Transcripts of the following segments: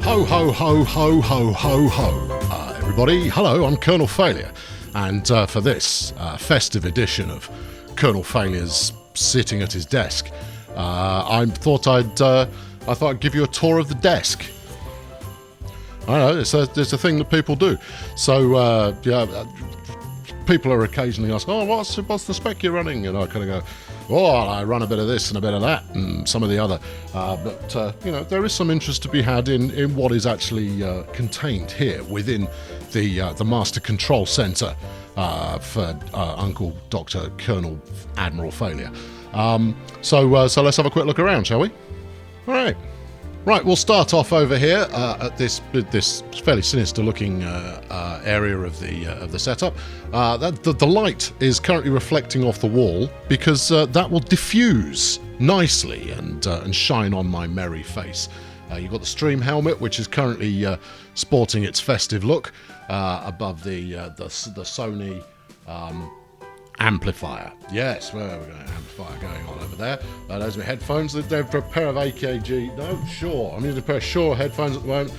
Ho, ho, ho, ho, ho, ho, ho. Everybody, hello, I'm Colonel Failure, and for this festive edition of Colonel Failure's sitting at his desk, I thought I'd give you a tour of the desk. I know, it's a thing that people do. So, people are occasionally asked, oh, what's the spec you're running? And I kind of go, oh, I run a bit of this and a bit of that and some of the other. But there is some interest to be had in what is actually contained here within the Master Control Center for Uncle Dr. Colonel Admiral Failure. So let's have a quick look around, shall we? All right. Right, we'll start off over here at this fairly sinister-looking area of the setup. The light is currently reflecting off the wall because that will diffuse nicely and shine on my merry face. You've got the stream helmet, which is currently sporting its festive look above the Sony amplifier. Yes, we've got an amplifier going on over there. Those are headphones. They're a pair of AKG. No, Shure. I'm using a pair of Shure headphones at the moment.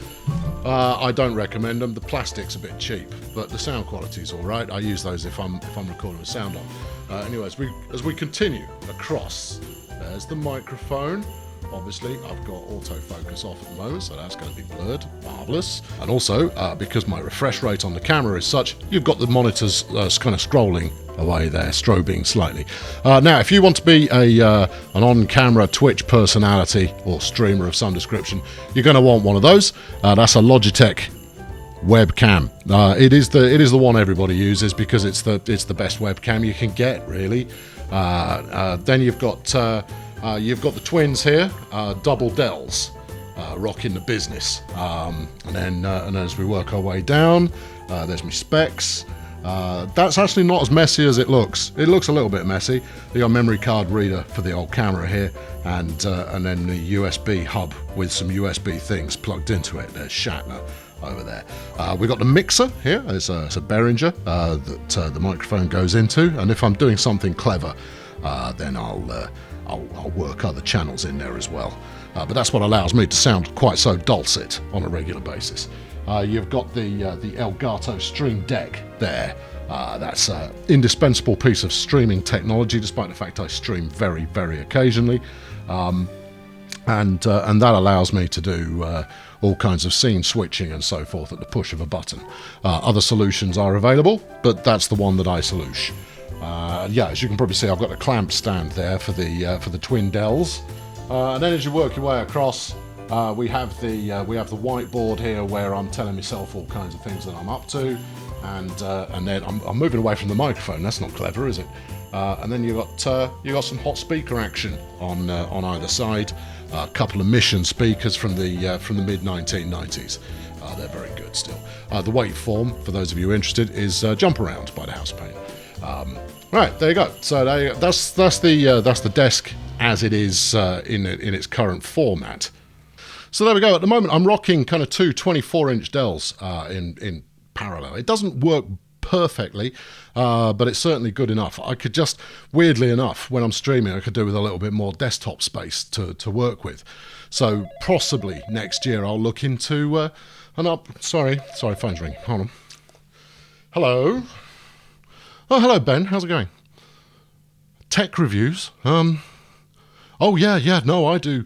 I don't recommend them. The plastic's a bit cheap, but the sound quality's all right. I use those if I'm recording with sound on. Anyway, as we continue across, there's the microphone. Obviously, I've got autofocus off at the moment, so that's going to be blurred. Marvellous. And also, because my refresh rate on the camera is such, you've got the monitors kind of scrolling away there, strobing slightly. Now, if you want to be an on-camera Twitch personality or streamer of some description, you're going to want one of those. That's a Logitech webcam. It is the one everybody uses because it's the best webcam you can get, really. Then you've got the twins here, double Dells, rocking the business. And then as we work our way down, there's my specs. That's actually not as messy as it looks. It looks a little bit messy. The memory card reader for the old camera here, and then the USB hub with some USB things plugged into it. There's Shatner over there. We've got the mixer here. It's a Behringer that the microphone goes into, and if I'm doing something clever, then I'll work other channels in there as well. But that's what allows me to sound quite so dulcet on a regular basis. You've got the Elgato Stream Deck there. That's an indispensable piece of streaming technology, despite the fact I stream very, very occasionally. And that allows me to do all kinds of scene switching and so forth at the push of a button. Other solutions are available, but that's the one that I solution. As you can probably see, I've got a clamp stand there for the twin Dells, and then as you work your way across, we have the whiteboard here where I'm telling myself all kinds of things that I'm up to, and then I'm moving away from the microphone. That's not clever, is it? And then you got some hot speaker action on either side. A couple of Mission speakers from the mid 1990s. They're very good still. The waveform, for those of you interested, is Jump Around by the House Paint. Right, there you go. So that's the desk as it is in its current format. So there we go. At the moment, I'm rocking kind of two 24-inch Dells in parallel. It doesn't work perfectly, but it's certainly good enough. I could just, weirdly enough, when I'm streaming, I could do with a little bit more desktop space to work with. So possibly next year I'll look into Sorry, phone's ringing. Hold on. Hello. Oh, hello, Ben. How's it going? Tech reviews? Oh, yeah. No, I do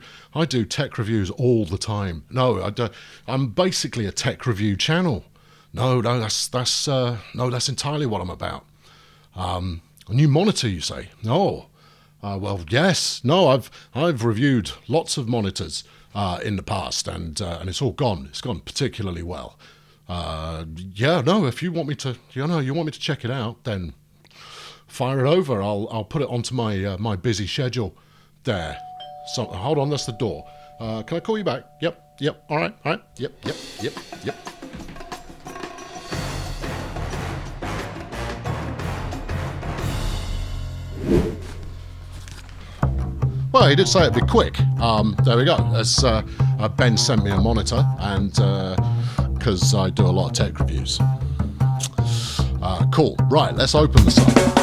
tech reviews all the time. No, I don't. I'm basically a tech review channel. No, that's entirely what I'm about. A new monitor, you say? No. Well, yes. No, I've reviewed lots of monitors in the past, and it's all gone. It's gone particularly well. If you want me to check it out, then fire it over. I'll put it onto my busy schedule there. So hold on, that's the door. Can I call you back? Yep. All right. Yep. Well, he did say it'd be quick. There we go. As Ben sent me a monitor, and because I do a lot of tech reviews. Cool. Right, let's open the site.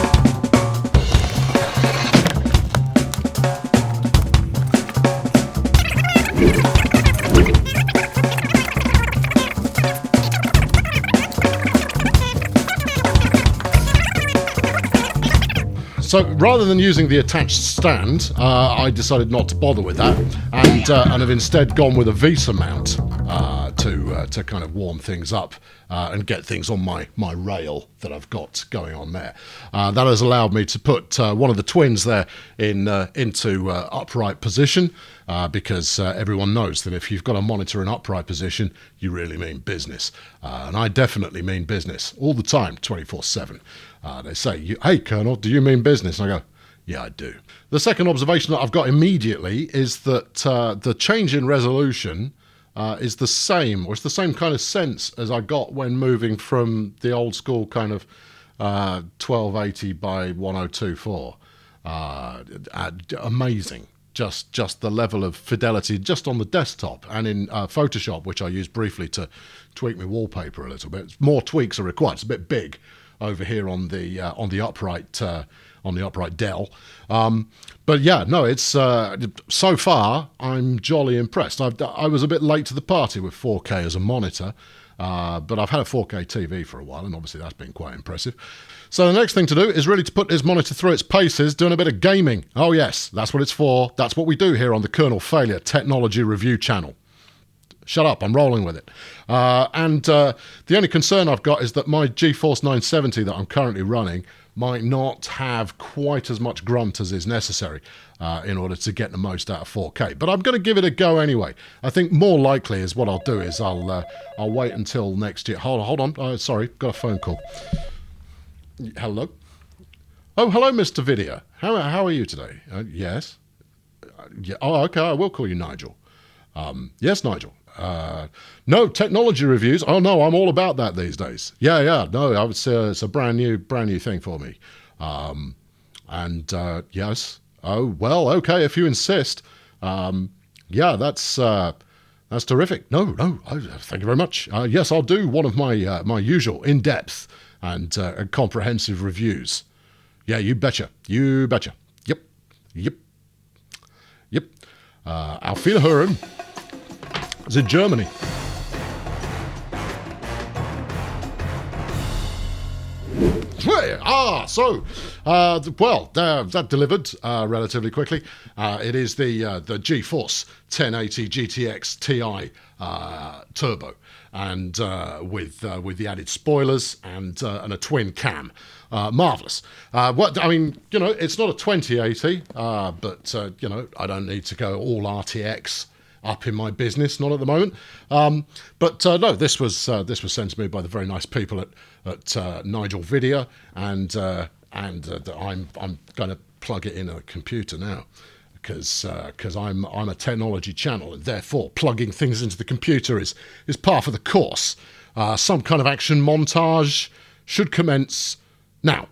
So rather than using the attached stand, I decided not to bother with that, and have instead gone with a Visa mount to kind of warm things up and get things on my rail that I've got going on there. That has allowed me to put one of the twins there into upright position, because everyone knows that if you've got a monitor in upright position, you really mean business. And I definitely mean business all the time, 24/7. They say, hey, Colonel, do you mean business? And I go, yeah, I do. The second observation that I've got immediately is that the change in resolution is the same, or it's the same kind of sense as I got when moving from the old school kind of 1280 by 1024. Amazing. Just the level of fidelity just on the desktop and in Photoshop, which I used briefly to tweak my wallpaper a little bit. More tweaks are required. It's a bit big over here on the upright Dell, but yeah, no, it's so far I'm jolly impressed. I was a bit late to the party with 4K as a monitor, but I've had a 4K TV for a while, and obviously that's been quite impressive. So the next thing to do is really to put this monitor through its paces, doing a bit of gaming. Oh yes, that's what it's for. That's what we do here on the Kernel Failure Technology Review channel. Shut up, I'm rolling with it. The only concern I've got is that my GeForce 970 that I'm currently running might not have quite as much grunt as is necessary in order to get the most out of 4K. But I'm going to give it a go anyway. I think more likely is what I'll do is I'll wait until next year. Hold on. Sorry, got a phone call. Hello? Oh, hello, Mr. Video. How are you today? Yes? Yeah. Oh, okay, I will call you Nigel. Yes, Nigel. No, technology reviews. Oh no, I'm all about that these days. Yeah. No, I would say it's a brand new thing for me. Yes. Oh well, okay, if you insist. Yeah, that's terrific. No. Thank you very much. Yes, I'll do one of my my usual in-depth and comprehensive reviews. Yeah, you betcha. Yep. Auf Wiederhören. It's in Germany. That delivered relatively quickly. It is the GeForce 1080 GTX Ti Turbo, and with the added spoilers and a twin cam. Marvelous. It's not a 2080, but I don't need to go all RTX up in my business, not at the moment. No, this was sent to me by the very nice people at Nigel Video, and I'm going to plug it in a computer now, because I'm a technology channel, and therefore plugging things into the computer is par for the course. Some kind of action montage should commence now.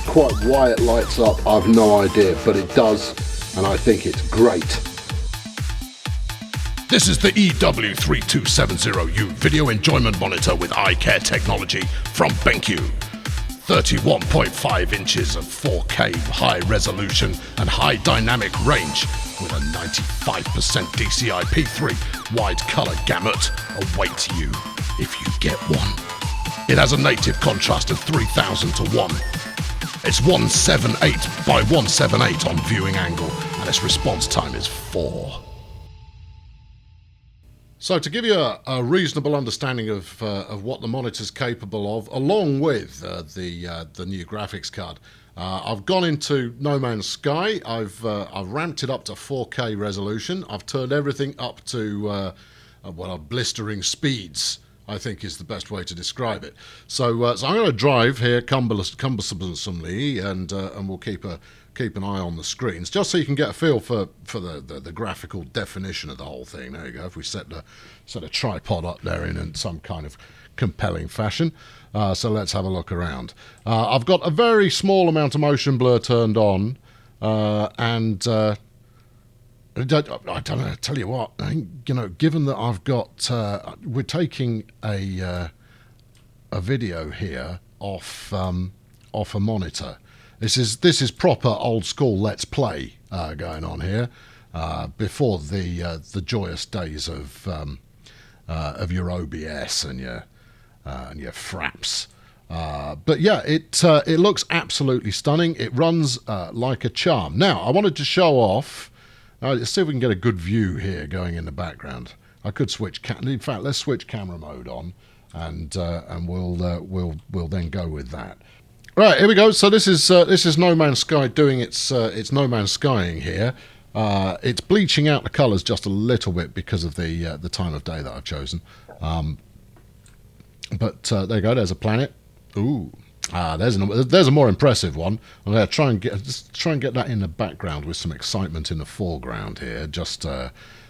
Quite why it lights up, I've no idea, but it does, and I think it's great. This is the EW3270U video enjoyment monitor with eye care technology from BenQ. 31.5 inches of 4K high resolution and high dynamic range with a 95% DCI P3 wide color gamut awaits you if you get one. It has a native contrast of 3000 to 1. It's 178 by 178 on viewing angle, and its response time is 4. So to give you a reasonable understanding of what the monitor's capable of, along with the new graphics card, I've gone into No Man's Sky. I've ramped it up to 4K resolution. I've turned everything up to blistering speeds, I think is the best way to describe it. So I'm going to drive here cumbersomely, and we'll keep an eye on the screens, just so you can get a feel for the graphical definition of the whole thing. There you go. If we set a tripod up there in some kind of compelling fashion. So let's have a look around. I've got a very small amount of motion blur turned on, and I don't know. I tell you what, I think, given that I've got, we're taking a video here off a monitor. This is proper old school Let's Play going on here, before the joyous days of your OBS and your fraps. But yeah, it looks absolutely stunning. It runs like a charm. Now, I wanted to show off. Let's see if we can get a good view here going in the background. I could switch. In fact, let's switch camera mode on, and we'll then go with that. Right, here we go. So this is No Man's Sky doing its No Man's Skying here. It's bleaching out the colours just a little bit because of the time of day that I've chosen. But there you go. There's a planet. Ooh, there's a more impressive one. I'm going to try and get that in the background with some excitement in the foreground here, just so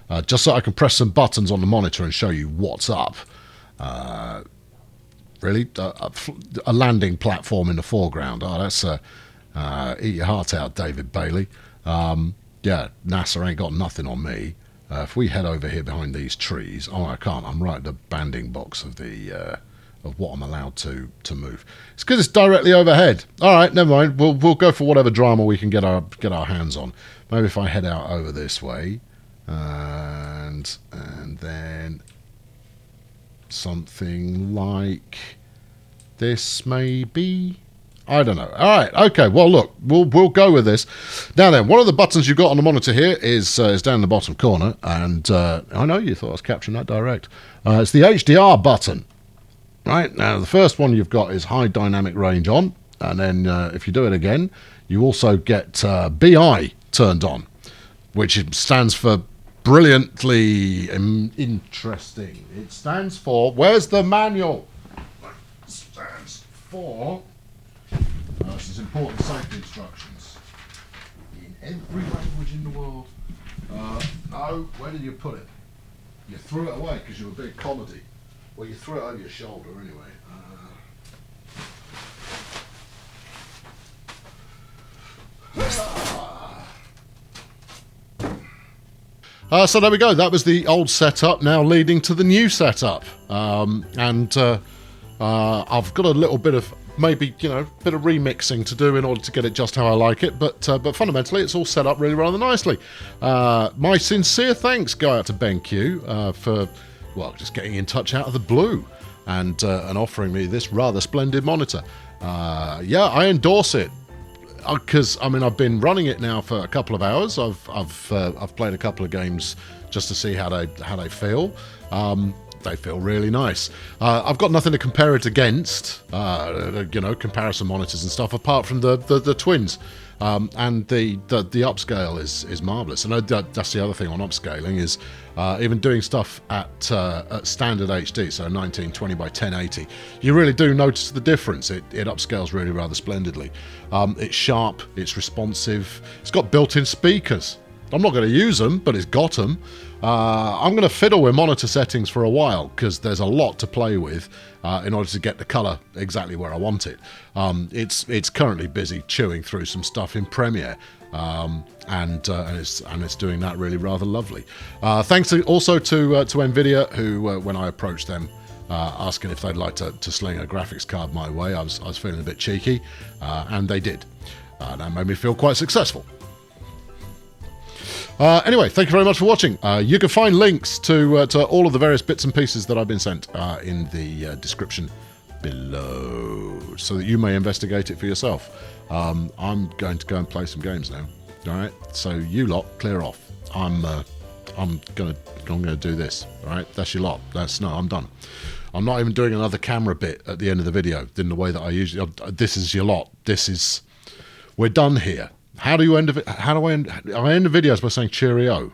I can press some buttons on the monitor and show you what's up. Really, a landing platform in the foreground. Oh, that's eat your heart out, David Bailey. Yeah, NASA ain't got nothing on me. If we head over here behind these trees, oh, I can't. I'm right at the banding box of of what I'm allowed to move. It's because it's directly overhead. All right, never mind. We'll go for whatever drama we can get our hands on. Maybe if I head out over this way, and then something like this, maybe. I don't know. All right, okay. Well, look, we'll go with this. Now then, one of the buttons you've got on the monitor here is down in the bottom corner, and I know you thought I was capturing that direct. It's the HDR button. Right, now the first one you've got is high dynamic range on, and then if you do it again, you also get BI turned on, which stands for brilliantly interesting. It stands for, where's the manual? It stands for, this is important safety instructions in every language in the world. No, where did you put it? You threw it away because you were being comedy. Well, you threw it over your shoulder anyway. So there we go. That was the old setup, now leading to the new setup. I've got a little bit of maybe, bit of remixing to do in order to get it just how I like it. But fundamentally, it's all set up really rather nicely. My sincere thanks go out to BenQ for, well, just getting in touch out of the blue and offering me this rather splendid monitor. Yeah, I endorse it because I've been running it now for a couple of hours. I've played a couple of games just to see how they feel. They feel really nice. I've got nothing to compare it against, comparison monitors and stuff, apart from the twins. And the upscale is marvellous. And that's the other thing on upscaling is even doing stuff at standard HD, so 1920 by 1080, you really do notice the difference. It upscales really rather splendidly. It's sharp, it's responsive, it's got built-in speakers. I'm not going to use them, but it's got them. I'm going to fiddle with monitor settings for a while because there's a lot to play with in order to get the colour exactly where I want it. It's currently busy chewing through some stuff in Premiere, and it's doing that really rather lovely. Thanks also to nVidia, who when I approached them asking if they'd like to sling a graphics card my way, I was feeling a bit cheeky, and they did. That made me feel quite successful. Anyway, thank you very much for watching. You can find links to all of the various bits and pieces that I've been sent in the description below, so that you may investigate it for yourself. I'm going to go and play some games now. All right, so you lot clear off. I'm gonna do this. All right, that's your lot. I'm done. I'm not even doing another camera bit at the end of the video in the way that I usually. This is your lot. We're done here. How do you end it? How do I end the videos by saying cheerio?